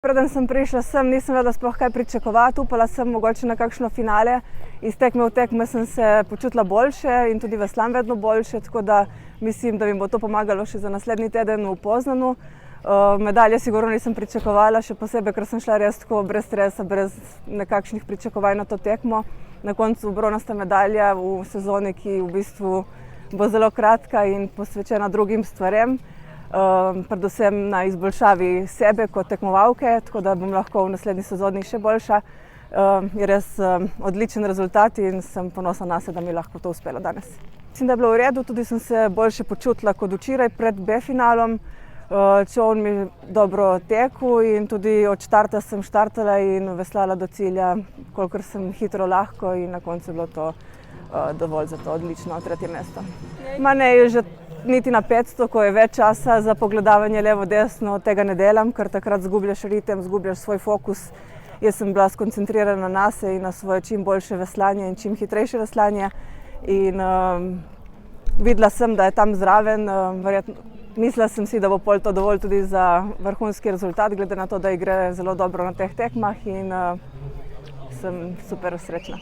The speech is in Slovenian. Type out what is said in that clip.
Preden sem prišla sem, nisem vedela sploh kaj pričakovati, upala sem mogoče na kakšno finale. Iz tekme v tekme sem se počutila boljše in tudi veslam vedno boljše, tako da mislim, da mi bo to pomagalo še za naslednji teden v Poznanu. Medalje sigurno nisem pričakovala, še posebej, ker sem šla res tako brez stresa, brez nekakšnih pričakovanj na to tekmo. Na koncu bronasta medalja v sezoni, ki v bistvu bo zelo kratka in posvečena drugim stvarem. Predvsem na izboljšavi sebe kot tekmovalke, tako da bom lahko v naslednji sezoni še boljša. Je res odličen rezultat in sem ponosna nase, da mi je lahko to uspelo danes. Mislim, da je bilo v redu, tudi sem se boljše počutila kot včeraj pred B-finalom. Čoln mi je dobro tekel in tudi od štarta sem štartala in veslala do cilja, kolikor sem hitro lahko in na koncu je bilo to dovolj za to odlično tretje mesto. Ne, že niti na 500, ko je več časa za pogledavanje levo-desno, tega ne delam, ker takrat zgubljaš ritem, zgubljaš svoj fokus. Jaz sem bila skoncentrirana nase in na svoje čim boljše veslanje in čim hitrejše veslanje. In videla sem, da je tam zraven. Mislila sem si, da bo pol to dovolj tudi za vrhunski rezultat, glede na to, da igre zelo dobro na teh tekmah in sem super srečna.